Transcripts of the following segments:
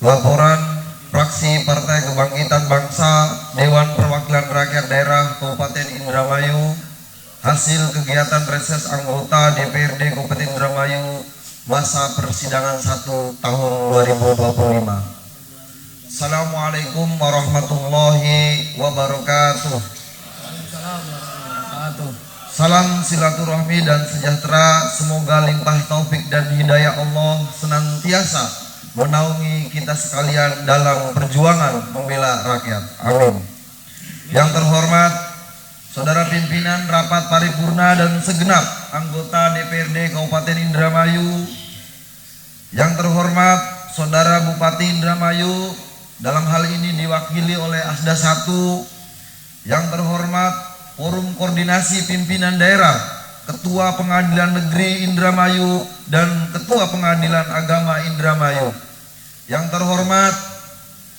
Laporan fraksi Partai Kebangkitan Bangsa Dewan Perwakilan Rakyat Daerah Kabupaten Indramayu hasil kegiatan reses anggota DPRD Kabupaten Indramayu masa persidangan 1 tahun 2025. Assalamualaikum warahmatullahi wabarakatuh. Salam silaturahmi dan sejahtera, semoga limpah taufik dan hidayah Allah senantiasa menaungi kita sekalian dalam perjuangan membela rakyat. Amin. Yang terhormat Saudara Pimpinan Rapat Paripurna dan segenap anggota DPRD Kabupaten Indramayu, yang terhormat Saudara Bupati Indramayu, dalam hal ini diwakili oleh Asda 1, yang terhormat Forum Koordinasi Pimpinan Daerah, Ketua Pengadilan Negeri Indramayu dan Ketua Pengadilan Agama Indramayu, yang terhormat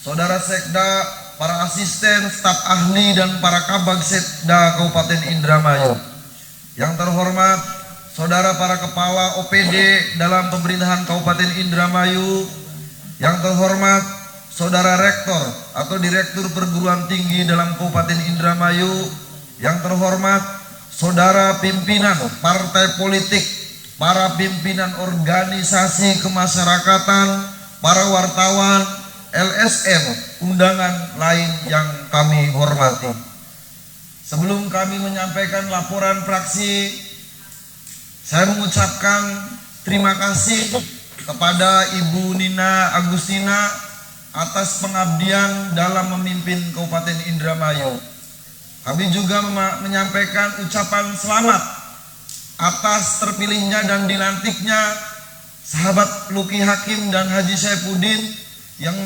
Saudara Sekda, para asisten, staf ahli dan para kabag Sekda Kabupaten Indramayu, yang terhormat Saudara para kepala OPD dalam pemerintahan Kabupaten Indramayu, yang terhormat Saudara Rektor atau Direktur Perguruan Tinggi dalam Kabupaten Indramayu, yang terhormat Saudara pimpinan partai politik, para pimpinan organisasi kemasyarakatan, para wartawan, LSM, undangan lain yang kami hormati. Sebelum kami menyampaikan laporan fraksi, saya mengucapkan terima kasih kepada Ibu Nina Agustina atas pengabdian dalam memimpin Kabupaten Indramayu. Kami juga menyampaikan ucapan selamat atas terpilihnya dan dilantiknya sahabat Luki Hakim dan Haji Saifuddin yang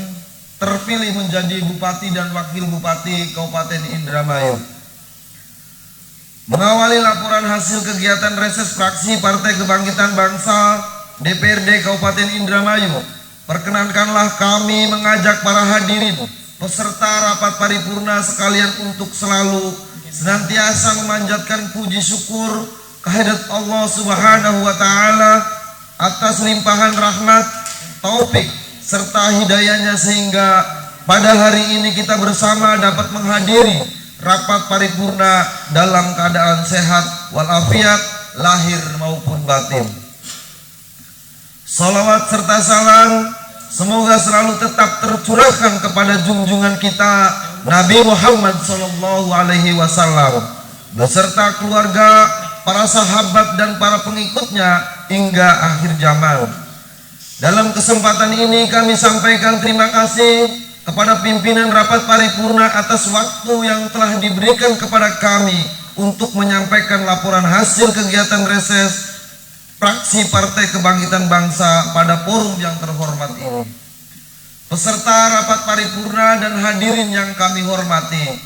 terpilih menjadi Bupati dan Wakil Bupati Kabupaten Indramayu. Mengawali laporan hasil kegiatan reses fraksi Partai Kebangkitan Bangsa DPRD Kabupaten Indramayu, perkenankanlah kami mengajak para hadirin peserta rapat paripurna sekalian untuk selalu senantiasa memanjatkan puji syukur kehadirat Allah Subhanahu wa Ta'ala atas limpahan rahmat, taufik serta hidayahnya, sehingga pada hari ini kita bersama dapat menghadiri rapat paripurna dalam keadaan sehat walafiat lahir maupun batin. Salawat serta salam semoga selalu tetap tercurahkan kepada junjungan kita Nabi Muhammad SAW beserta keluarga, para sahabat dan para pengikutnya hingga akhir zaman. Dalam kesempatan ini kami sampaikan terima kasih kepada pimpinan rapat paripurna atas waktu yang telah diberikan kepada kami untuk menyampaikan laporan hasil kegiatan reses fraksi Partai Kebangkitan Bangsa pada forum yang terhormat ini. Peserta rapat paripurna dan hadirin yang kami hormati,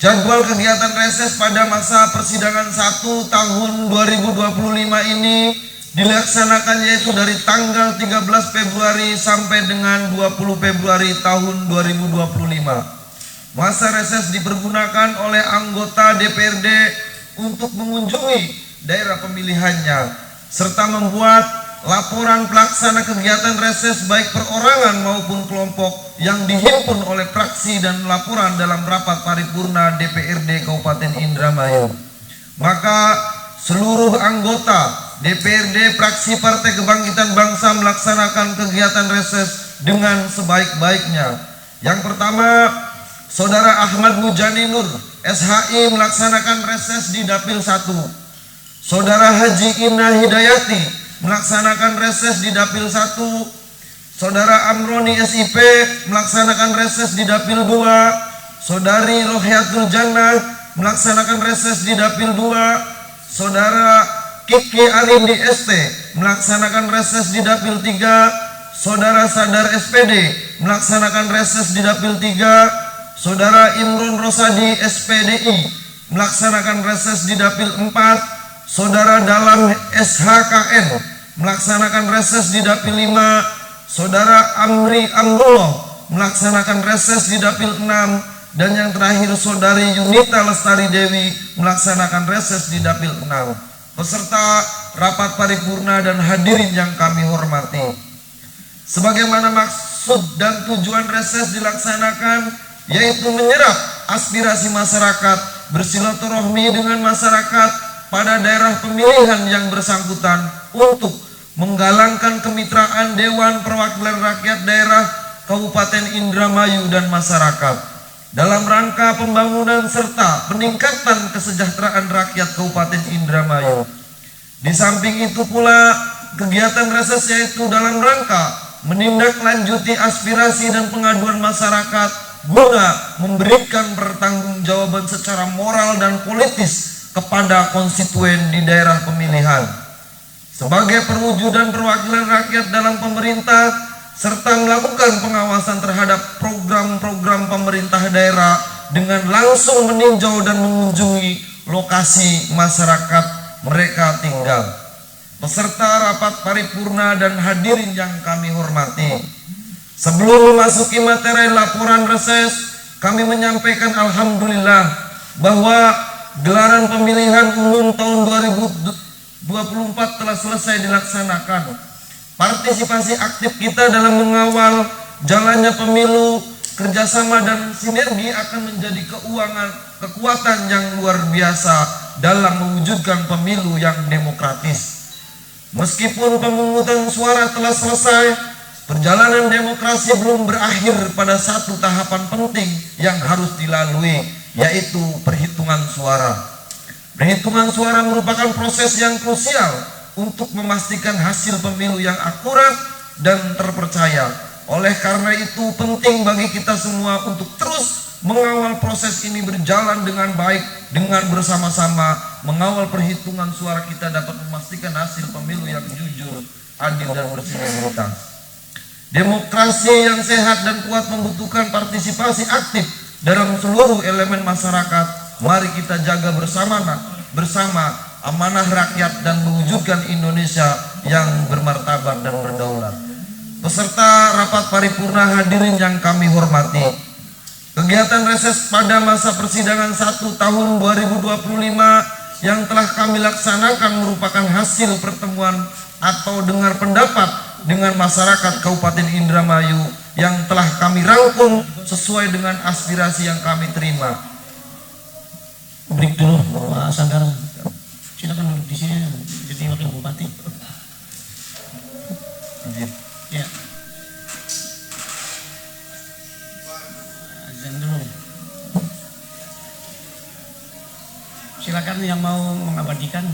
jadwal kegiatan reses pada masa persidangan 1 tahun 2025 ini dilaksanakan yaitu dari tanggal 13 Februari sampai dengan 20 Februari tahun 2025. Masa reses dipergunakan oleh anggota DPRD untuk mengunjungi daerah pemilihannya serta membuat laporan pelaksana kegiatan reses baik perorangan maupun kelompok yang dihimpun oleh fraksi dan laporan dalam rapat paripurna DPRD Kabupaten Indramayu. Maka seluruh anggota DPRD fraksi Partai Kebangkitan Bangsa melaksanakan kegiatan reses dengan sebaik-baiknya. Yang pertama, Saudara Ahmad Mujani Nur SHI melaksanakan reses di Dapil 1. Saudara Haji Ina Hidayati melaksanakan reses di Dapil 1. Saudara Amroni SIP melaksanakan reses di Dapil 2. Saudari Rohyatul Jannah melaksanakan reses di Dapil 2. Saudara Kiki Arindi ST melaksanakan reses di Dapil 3. Saudara Sadar SPD melaksanakan reses di Dapil 3. Saudara Imrun Rosadi SPDI melaksanakan reses di Dapil 4. Saudara Dalam SHKN melaksanakan reses di Dapil 5. Saudara Amri Amrullah melaksanakan reses di Dapil 6. Dan yang terakhir Saudari Yunita Lestari Dewi melaksanakan reses di Dapil 6. peserta rapat paripurna dan hadirin yang kami hormati. Sebagaimana maksud dan tujuan reses dilaksanakan, yaitu menyerap aspirasi masyarakat, bersilaturahmi dengan masyarakat pada daerah pemilihan yang bersangkutan untuk menggalangkan kemitraan Dewan Perwakilan Rakyat Daerah Kabupaten Indramayu dan masyarakat dalam rangka pembangunan serta peningkatan kesejahteraan rakyat Kabupaten Indramayu. Di samping itu pula, kegiatan reses yaitu dalam rangka menindaklanjuti aspirasi dan pengaduan masyarakat guna memberikan pertanggungjawaban secara moral dan politis kepada konstituen di daerah pemilihan sebagai perwujudan perwakilan rakyat dalam pemerintah, serta melakukan pengawasan terhadap program-program pemerintah daerah dengan langsung meninjau dan mengunjungi lokasi masyarakat mereka tinggal. Peserta rapat paripurna dan hadirin yang kami hormati, sebelum memasuki materi laporan reses, kami menyampaikan alhamdulillah bahwa gelaran pemilihan umum tahun 2024 telah selesai dilaksanakan. Partisipasi aktif kita dalam mengawal jalannya pemilu, kerjasama dan sinergi akan menjadi kekuatan yang luar biasa dalam mewujudkan pemilu yang demokratis. Meskipun pemungutan suara telah selesai, perjalanan demokrasi belum berakhir pada satu tahapan penting yang harus dilalui, yaitu perhitungan suara. Perhitungan suara merupakan proses yang krusial untuk memastikan hasil pemilu yang akurat dan terpercaya. Oleh karena itu penting bagi kita semua untuk terus mengawal proses ini berjalan dengan baik, dengan bersama-sama mengawal perhitungan suara kita dapat memastikan hasil pemilu yang jujur, adil dan berintegritas. Demokrasi yang sehat dan kuat membutuhkan partisipasi aktif dalam seluruh elemen masyarakat. Mari kita jaga bersama amanah rakyat dan mewujudkan Indonesia yang bermartabat dan berdaulat. Peserta rapat paripurna hadirin yang kami hormati, kegiatan reses pada masa persidangan 1 tahun 2025 yang telah kami laksanakan merupakan hasil pertemuan atau dengar pendapat dengan masyarakat Kabupaten Indramayu yang telah kami rangkum sesuai dengan aspirasi yang kami terima. Break dulu, Pak Sanggaran. Silakan duduk di sini jadi wakil bupati. Ya. Azan dulu. Silakan yang mau mengabadikan.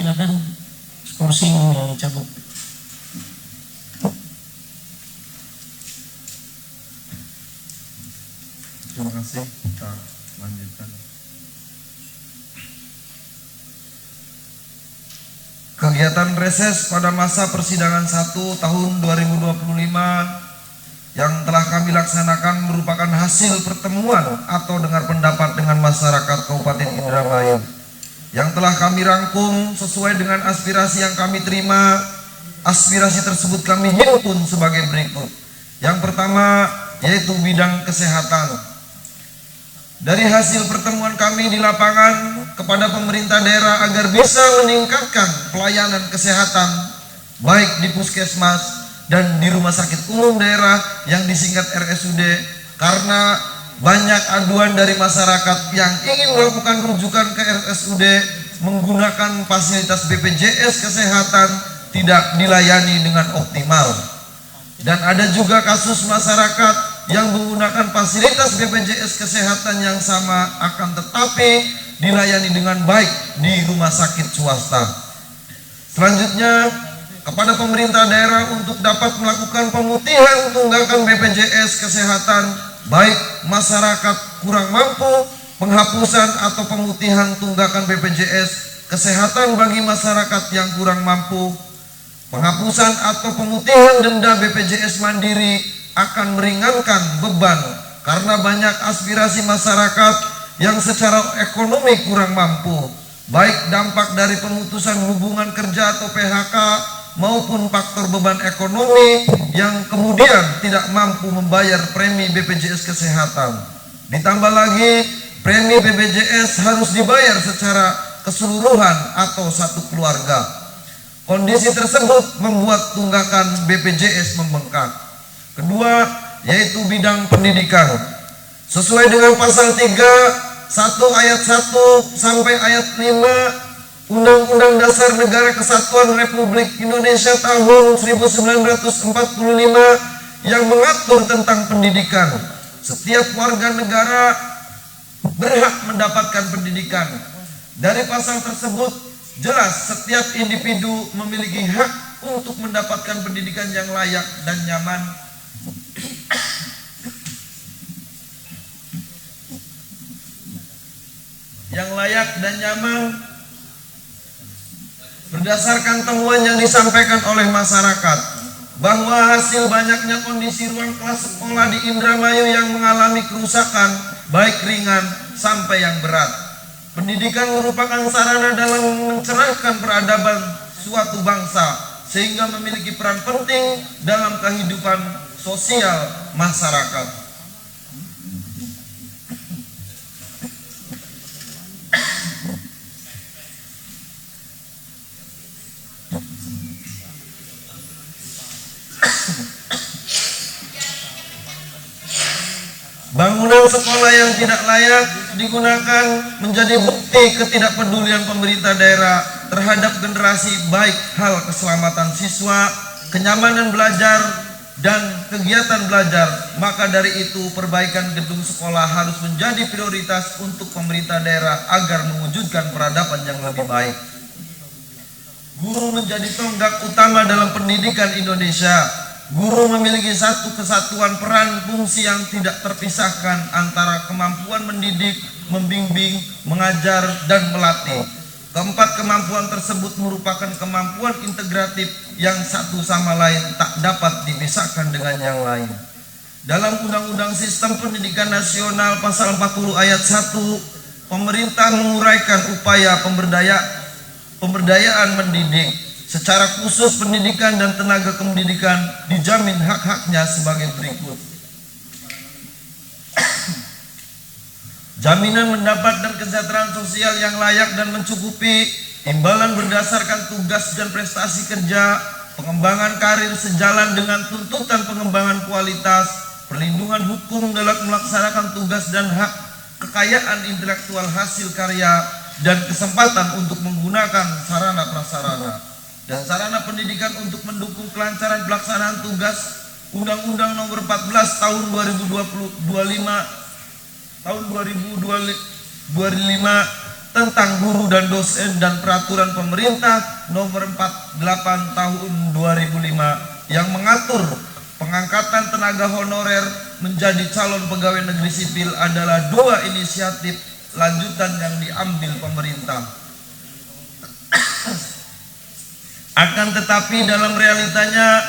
silakan kursi dicabut. Terima kasih. Kita lanjutkan. Kegiatan reses pada masa persidangan 1 tahun 2025 yang telah kami laksanakan merupakan hasil pertemuan atau dengar pendapat dengan masyarakat Kabupaten Indramayu yang telah kami rangkum sesuai dengan aspirasi yang kami terima. Aspirasi tersebut kami himpun sebagai berikut. Yang pertama yaitu bidang kesehatan. Dari hasil pertemuan kami di lapangan kepada pemerintah daerah agar bisa meningkatkan pelayanan kesehatan baik di puskesmas dan di rumah sakit umum daerah yang disingkat RSUD, karena banyak aduan dari masyarakat yang ingin melakukan rujukan ke RSUD menggunakan fasilitas BPJS Kesehatan tidak dilayani dengan optimal. Dan ada juga kasus masyarakat yang menggunakan fasilitas BPJS Kesehatan yang sama akan tetapi dilayani dengan baik di rumah sakit swasta. Selanjutnya, kepada pemerintah daerah untuk dapat melakukan pemutihan tunggakan BPJS Kesehatan baik masyarakat kurang mampu, penghapusan atau pemutihan tunggakan BPJS Kesehatan bagi masyarakat yang kurang mampu, penghapusan atau pemutihan denda BPJS Mandiri akan meringankan beban karena banyak aspirasi masyarakat yang secara ekonomi kurang mampu, baik dampak dari pemutusan hubungan kerja atau PHK maupun faktor beban ekonomi yang kemudian tidak mampu membayar premi BPJS Kesehatan. Ditambah lagi, premi BPJS harus dibayar secara keseluruhan atau satu keluarga. Kondisi tersebut membuat tunggakan BPJS membengkak. Kedua, yaitu bidang pendidikan. Sesuai dengan pasal 3, 1 ayat 1 sampai ayat 5 Undang-Undang Dasar Negara Kesatuan Republik Indonesia tahun 1945 yang mengatur tentang pendidikan. Setiap warga negara berhak mendapatkan pendidikan. Dari pasal tersebut jelas setiap individu memiliki hak untuk mendapatkan pendidikan yang layak dan nyaman. Yang layak dan nyaman berdasarkan temuan yang disampaikan oleh masyarakat bahwa hasil banyaknya kondisi ruang kelas sekolah di Indramayu yang mengalami kerusakan baik ringan sampai yang berat. Pendidikan merupakan sarana dalam mencerahkan peradaban suatu bangsa sehingga memiliki peran penting dalam kehidupan sosial masyarakat. Bangunan sekolah yang tidak layak digunakan menjadi bukti ketidakpedulian pemerintah daerah terhadap generasi baik hal keselamatan siswa, kenyamanan belajar, dan kegiatan belajar. Maka dari itu perbaikan gedung sekolah harus menjadi prioritas untuk pemerintah daerah agar mewujudkan peradaban yang lebih baik. Guru menjadi tonggak utama dalam pendidikan Indonesia. Guru memiliki satu kesatuan peran fungsi yang tidak terpisahkan antara kemampuan mendidik, membimbing, mengajar, dan melatih. Keempat kemampuan tersebut merupakan kemampuan integratif yang satu sama lain tak dapat dipisahkan dengan yang lain. Dalam Undang-Undang Sistem Pendidikan Nasional Pasal 40 ayat 1, pemerintah menguraikan upaya pemberdayaan mendidik. Secara khusus pendidikan dan tenaga kependidikan dijamin hak-haknya sebagai berikut. Jaminan mendapat dan kesejahteraan sosial yang layak dan mencukupi, imbalan berdasarkan tugas dan prestasi kerja, pengembangan karir sejalan dengan tuntutan pengembangan kualitas, perlindungan hukum dalam melaksanakan tugas dan hak, kekayaan intelektual hasil karya, dan kesempatan untuk menggunakan sarana prasarana dan sarana pendidikan untuk mendukung kelancaran pelaksanaan tugas. Undang-Undang Nomor 14 Tahun 2025 tentang guru dan dosen dan peraturan pemerintah nomor 48 tahun 2005 yang mengatur pengangkatan tenaga honorer menjadi calon pegawai negeri sipil adalah dua inisiatif lanjutan yang diambil pemerintah. Akan tetapi dalam realitanya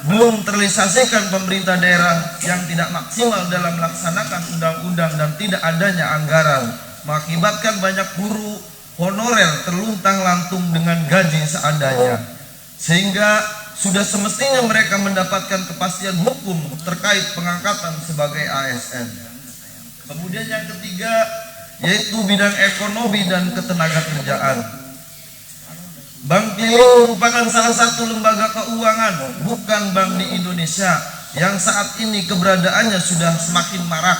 belum terrealisasikan pemerintah daerah yang tidak maksimal dalam melaksanakan undang-undang dan tidak adanya anggaran, mengakibatkan banyak guru honorer terluntang-lantung dengan gaji seadanya, sehingga sudah semestinya mereka mendapatkan kepastian hukum terkait pengangkatan sebagai ASN. Kemudian yang ketiga yaitu bidang ekonomi dan ketenagakerjaan. Bank Keliling merupakan salah satu lembaga keuangan bukan bank di Indonesia yang saat ini keberadaannya sudah semakin marak,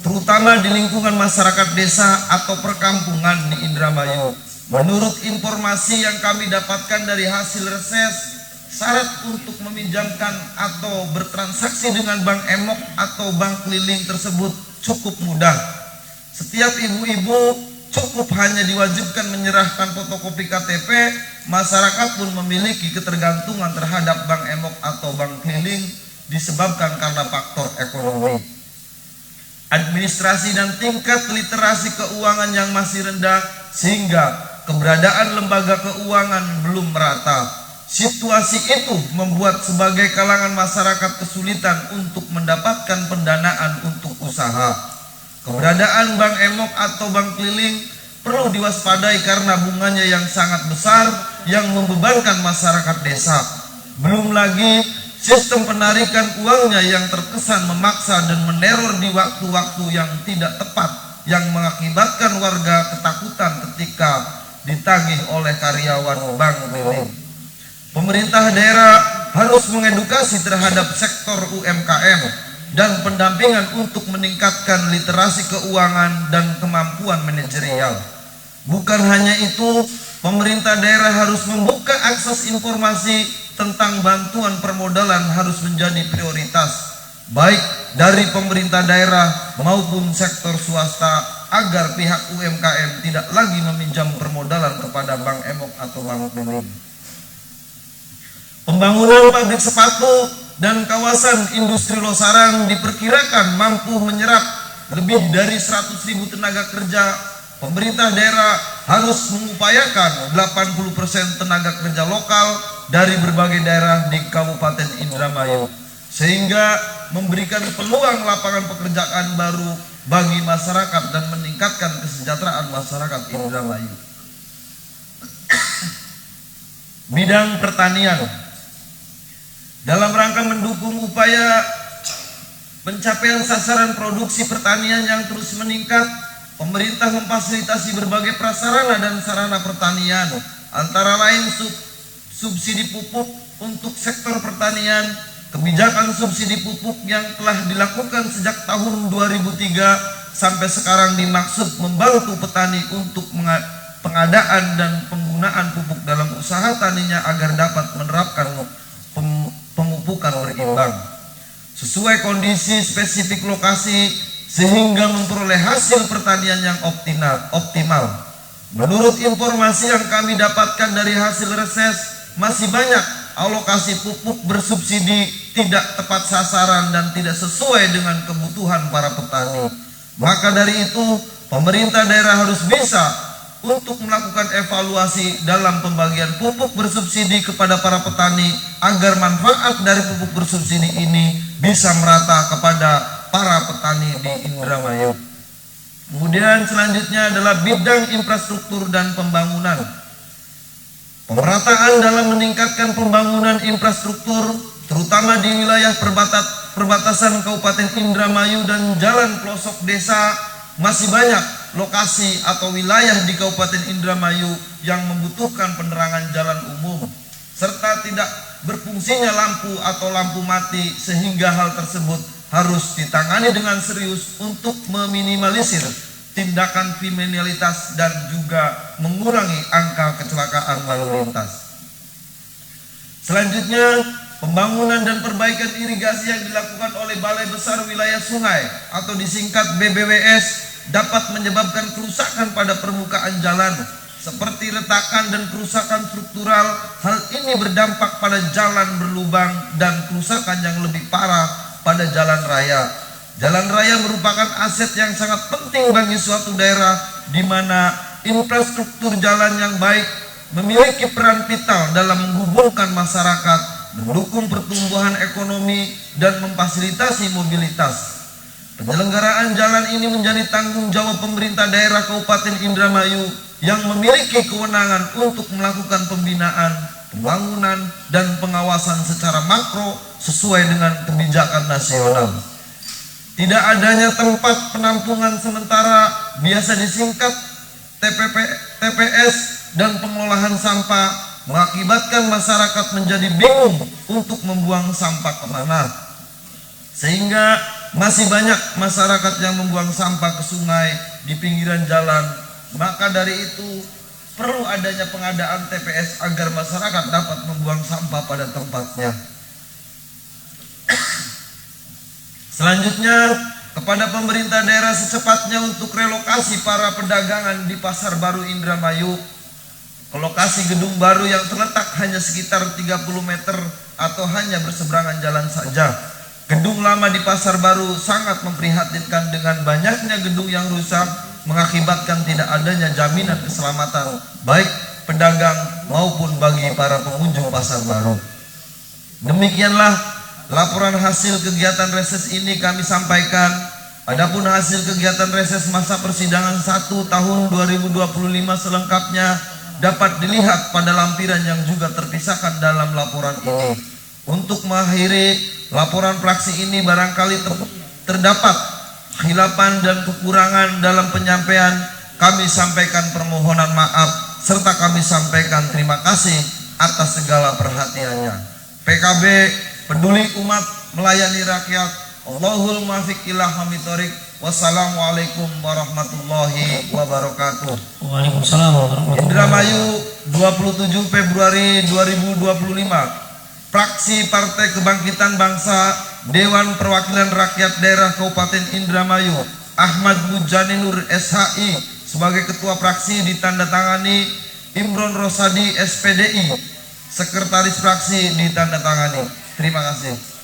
terutama di lingkungan masyarakat desa atau perkampungan di Indramayu. Menurut informasi yang kami dapatkan dari hasil reses, syarat untuk meminjamkan atau bertransaksi dengan bank emok atau bank keliling tersebut cukup mudah. Setiap ibu-ibu cukup hanya diwajibkan menyerahkan fotokopi KTP. Masyarakat pun memiliki ketergantungan terhadap bank emok atau bank keliling disebabkan karena faktor ekonomi, administrasi dan tingkat literasi keuangan yang masih rendah, sehingga keberadaan lembaga keuangan belum merata. Situasi itu membuat sebagai kalangan masyarakat kesulitan untuk mendapatkan pendanaan untuk usaha. Keberadaan bank emok atau bank keliling perlu diwaspadai karena bunganya yang sangat besar yang membebankan masyarakat desa. Belum lagi sistem penarikan uangnya yang terkesan memaksa dan meneror di waktu-waktu yang tidak tepat, yang mengakibatkan warga ketakutan ketika ditagih oleh karyawan bank keliling. Pemerintah daerah harus mengedukasi terhadap sektor UMKM dan pendampingan untuk meningkatkan literasi keuangan dan kemampuan manajerial. Bukan hanya itu, pemerintah daerah harus membuka akses informasi tentang bantuan permodalan harus menjadi prioritas, baik dari pemerintah daerah maupun sektor swasta, agar pihak UMKM tidak lagi meminjam permodalan kepada bank emok atau bank keliling. Pembangunan pabrik sepatu dan kawasan industri Losarang diperkirakan mampu menyerap lebih dari 100.000 tenaga kerja. Pemerintah daerah harus mengupayakan 80% tenaga kerja lokal dari berbagai daerah di Kabupaten Indramayu, sehingga memberikan peluang lapangan pekerjaan baru bagi masyarakat dan meningkatkan kesejahteraan masyarakat Indramayu. Bidang pertanian. Dalam rangka mendukung upaya pencapaian sasaran produksi pertanian yang terus meningkat, pemerintah memfasilitasi berbagai prasarana dan sarana pertanian, antara lain subsidi pupuk untuk sektor pertanian. Kebijakan subsidi pupuk yang telah dilakukan sejak tahun 2003 sampai sekarang dimaksud membantu petani untuk pengadaan dan penggunaan pupuk dalam usaha taninya agar dapat menerapkan pemupukan berimbang sesuai kondisi spesifik lokasi sehingga memperoleh hasil pertanian yang optimal. Menurut informasi yang kami dapatkan dari hasil reses, masih banyak alokasi pupuk bersubsidi tidak tepat sasaran dan tidak sesuai dengan kebutuhan para petani. Maka dari itu, pemerintah daerah harus bisa untuk melakukan evaluasi dalam pembagian pupuk bersubsidi kepada para petani agar manfaat dari pupuk bersubsidi ini bisa merata kepada para petani di Indramayu. Kemudian selanjutnya adalah bidang infrastruktur dan pembangunan. Pemerataan dalam meningkatkan pembangunan infrastruktur terutama di wilayah perbatasan Kabupaten Indramayu dan jalan pelosok desa. Masih banyak lokasi atau wilayah di Kabupaten Indramayu yang membutuhkan penerangan jalan umum serta tidak berfungsinya lampu atau lampu mati, sehingga hal tersebut harus ditangani dengan serius untuk meminimalisir tindakan kriminalitas dan juga mengurangi angka kecelakaan lalu lintas. Selanjutnya, pembangunan dan perbaikan irigasi yang dilakukan oleh Balai Besar Wilayah Sungai atau disingkat BBWS dapat menyebabkan kerusakan pada permukaan jalan seperti retakan dan kerusakan struktural. Hal ini berdampak pada jalan berlubang dan kerusakan yang lebih parah pada jalan raya. Jalan raya merupakan aset yang sangat penting bagi suatu daerah, di mana infrastruktur jalan yang baik memiliki peran vital dalam menghubungkan masyarakat, mendukung pertumbuhan ekonomi, dan memfasilitasi mobilitas. Penyelenggaraan jalan ini menjadi tanggung jawab pemerintah daerah Kabupaten Indramayu yang memiliki kewenangan untuk melakukan pembinaan, pembangunan, dan pengawasan secara makro sesuai dengan kebijakan nasional. Tidak adanya tempat penampungan sementara, biasa disingkat TPS, dan pengolahan sampah mengakibatkan masyarakat menjadi bingung untuk membuang sampah kemana, sehingga masih banyak masyarakat yang membuang sampah ke sungai di pinggiran jalan. Maka dari itu perlu adanya pengadaan TPS agar masyarakat dapat membuang sampah pada tempatnya. Selanjutnya, kepada pemerintah daerah secepatnya untuk relokasi para pedagangan di Pasar Baru Indramayu ke lokasi gedung baru yang terletak hanya sekitar 30 meter atau hanya berseberangan jalan saja. Gedung lama di Pasar Baru sangat memprihatinkan dengan banyaknya gedung yang rusak, mengakibatkan tidak adanya jaminan keselamatan baik pedagang maupun bagi para pengunjung Pasar Baru. Demikianlah laporan hasil kegiatan reses ini kami sampaikan. Adapun hasil kegiatan reses masa persidangan 1 tahun 2025 selengkapnya dapat dilihat pada lampiran yang juga terpisahkan dalam laporan ini. Untuk mengakhiri laporan praksi ini, barangkali terdapat khilafan dan kekurangan dalam penyampaian, kami sampaikan permohonan maaf serta kami sampaikan terima kasih atas segala perhatiannya. PKB peduli umat, melayani rakyat. Allahul muwaffiq ila aqwamit thoriq. Wassalamualaikum warahmatullahi wabarakatuh. Waalaikumsalam warahmatullahi wabarakatuh. Indramayu, 27 Februari 2025. Fraksi Partai Kebangkitan Bangsa, Dewan Perwakilan Rakyat Daerah Kabupaten Indramayu, Ahmad Mujani Nur SHI sebagai Ketua Fraksi, ditandatangani Imron Rosadi SPDI, Sekretaris Fraksi ditandatangani. Terima kasih.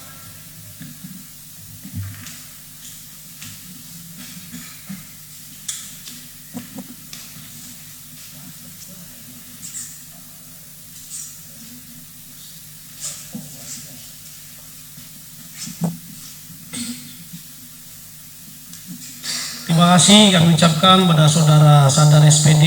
Terima kasih kami ucapkan pada saudara Sandar SPD